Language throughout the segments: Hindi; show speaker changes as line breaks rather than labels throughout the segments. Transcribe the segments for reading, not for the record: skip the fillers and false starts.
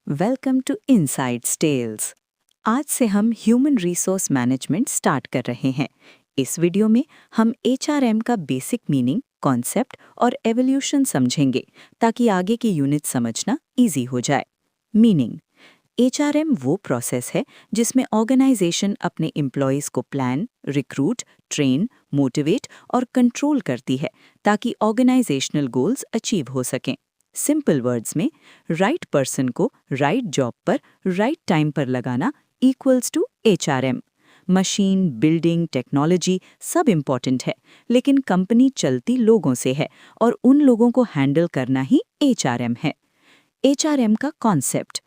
Welcome to insides tales. आज से हम ह्यूमन रिसोर्स मैनेजमेंट स्टार्ट कर रहे हैं। इस वीडियो में हम एचआरएम का बेसिक मीनिंग, कॉन्सेप्ट और एवोल्यूशन समझेंगे ताकि आगे की यूनिट समझना इजी हो जाए। मीनिंग: एचआरएम वो प्रोसेस है जिसमें ऑर्गेनाइजेशन अपने एम्प्लॉयज़ को प्लान, रिक्रूट, ट्रेन, मोटिवेट और कंट्रोल करती है ताकि ऑर्गेनाइजेशनल गोल्स अचीव हो सकें। सिंपल वर्ड्स में, राइट पर्सन को राइट जॉब पर राइट टाइम पर लगाना equals to HRM. Machine, building, technology सब इम्पॉर्टेंट है, लेकिन कंपनी चलती लोगों से है और उन लोगों को हैंडल करना ही एचआरएम है। एचआरएम का कॉन्सेप्ट: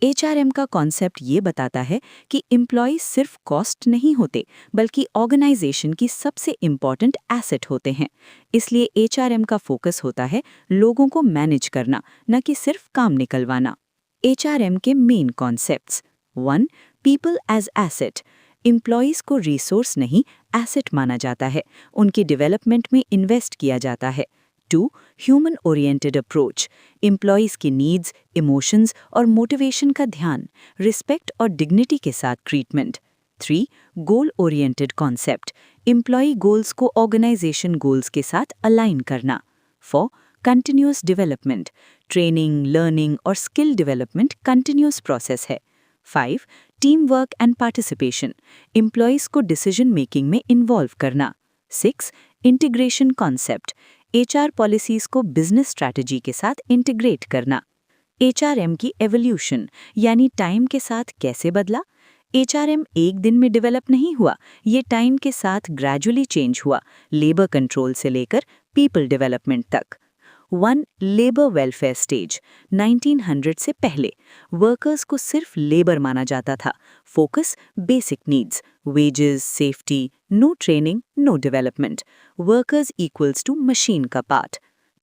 एचआरएम का कॉन्सेप्ट ये बताता है कि एम्प्लॉय सिर्फ कॉस्ट नहीं होते, बल्कि ऑर्गेनाइजेशन की सबसे इम्पॉर्टेंट एसेट होते हैं। इसलिए एचआरएम का फोकस होता है लोगों को मैनेज करना, न कि सिर्फ काम निकलवाना। एचआरएम के main concepts: 1. People as asset. Employees को रिसोर्स नहीं, एसेट माना जाता है। उनकी डेवलपमेंट में इन्वेस्ट किया जाता है। 2. Human oriented approach. एम्प्लॉयज़ की नीड्स, इमोशंस और मोटिवेशन का ध्यान, रिस्पेक्ट और डिग्निटी के साथ treatment. 3. Goal oriented concept. Employee goals को ऑर्गेनाइजेशन गोल्स के साथ अलाइन करना। 4. Continuous development. ट्रेनिंग, लर्निंग और स्किल डेवलपमेंट कंटिन्यूअस प्रोसेस है। 5. Team work and participation. Employees को डिसीजन मेकिंग में इन्वॉल्व करना। 6. Integration concept. एचआर पॉलिसीज को बिजनेस स्ट्रैटेजी के साथ इंटीग्रेट करना। एचआरएम की एवोल्यूशन यानी टाइम के साथ कैसे बदला। एचआरएम एक दिन में डेवलप नहीं हुआ, ये टाइम के साथ ग्रेजुअली चेंज हुआ, लेबर कंट्रोल से लेकर पीपल डेवलपमेंट तक। 1. Labour welfare stage. 1900 से पहले वर्कर्स को सिर्फ लेबर माना जाता था। Focus basic needs, wages, safety, no training, no development. Workers equals to machine का पार्ट।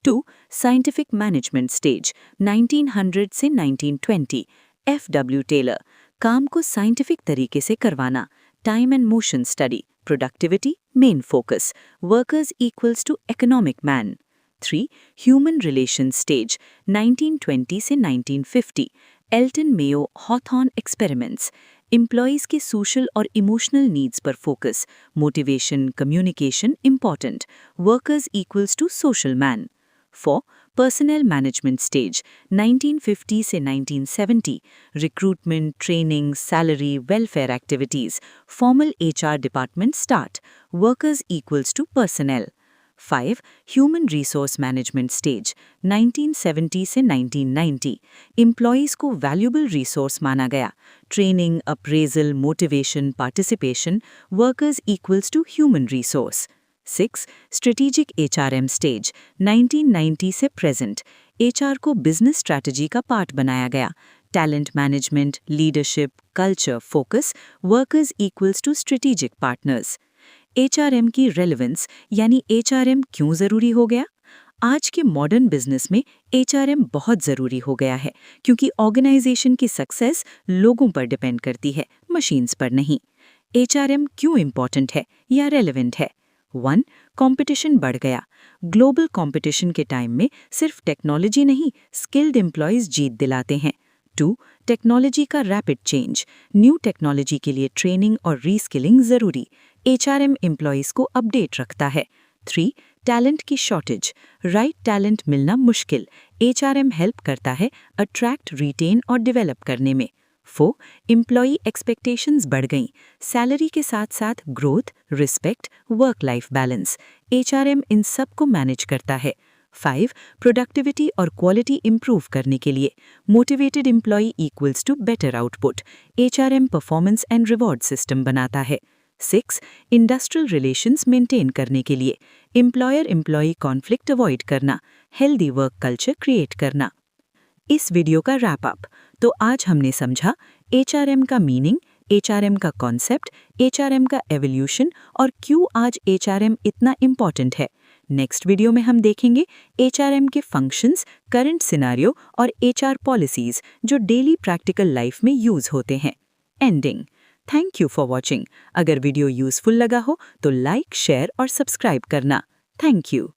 2. Scientific management stage. 1900 से 1920। एफ.डब्ल्यू. टेलर। काम को साइंटिफिक तरीके से करवाना, time and motion study, productivity main focus. Workers equals to economic man. 3. Human relation stage. 1920 से 1950। Elton Mayo Hawthorne experiments. Employees के सोशल और इमोशनल नीड्स पर focus, motivation, communication important. Workers equals to social man. 4. Personal management stage. 1950 से 1970। Recruitment, training, salary, welfare activities. Formal HR department start. Workers equals to personal. 5. Human resource management stage. 1970 से 1990। एम्प्लॉयज़ को वैल्यूबल रिसोर्स माना गया। Training, appraisal, motivation, participation. Workers equals to human resource. 6. Strategic HRM stage. 1990 से प्रेजेंट। एचआर को बिजनेस स्ट्रैटेजी का पार्ट बनाया गया। Talent management, leadership, culture focus. Workers equals to strategic partners. HRM की रेलेवेंस यानी एचआरएम क्यों ज़रूरी हो गया? आज के मॉडर्न बिजनेस में एचआरएम बहुत ज़रूरी हो गया है, क्योंकि ऑर्गेनाइजेशन की सक्सेस लोगों पर डिपेंड करती है, मशीन्स पर नहीं। एचआरएम क्यों इम्पॉर्टेंट है या रेलेवेंट है? 1. कंपटीशन बढ़ गया। ग्लोबल कंपटीशन के टाइम में सिर्फ टेक्नोलॉजी नहीं, स्किल्ड एम्प्लॉयज़ जीत दिलाते हैं। 2. टेक्नोलॉजी का रैपिड चेंज। न्यू टेक्नोलॉजी के लिए ट्रेनिंग और रीस्किलिंग ज़रूरी। एचआरएम एम्प्लॉयज़ को अपडेट रखता है। 3. टैलेंट की शॉर्टेज। राइट टैलेंट मिलना मुश्किल। एचआरएम हेल्प करता है अट्रैक्ट, रिटेन और डेवलप करने में। 4. एम्प्लॉई एक्सपेक्टेशंस बढ़ गईं। सैलरी के साथ साथ growth, respect, work life balance. HRM इन सब को मैनेज करता है। 5. प्रोडक्टिविटी और क्वालिटी इंप्रूव करने के लिए। Motivated employee equals to better output. HRM performance and reward system बनाता है। 6. इंडस्ट्रियल रिलेशंस मेंटेन करने के लिए। एम्प्लॉयर एम्प्लॉई कॉन्फ्लिक्ट अवॉइड करना, हेल्दी वर्क कल्चर क्रिएट करना। इस वीडियो का रैप अप। तो आज हमने समझा एचआरएम का मीनिंग, एचआरएम का कॉन्सेप्ट, एचआरएम का एवोल्यूशन और क्यों आज एचआरएम इतना इम्पॉर्टेंट है। नेक्स्ट वीडियो में हम देखेंगे एचआरएम के फंक्शंस, करंट सिनारियो और एचआर पॉलिसीज जो डेली प्रैक्टिकल लाइफ में यूज होते हैं। Ending. Thank you for watching. अगर वीडियो यूजफुल लगा हो तो लाइक, शेयर और सब्सक्राइब करना। Thank you.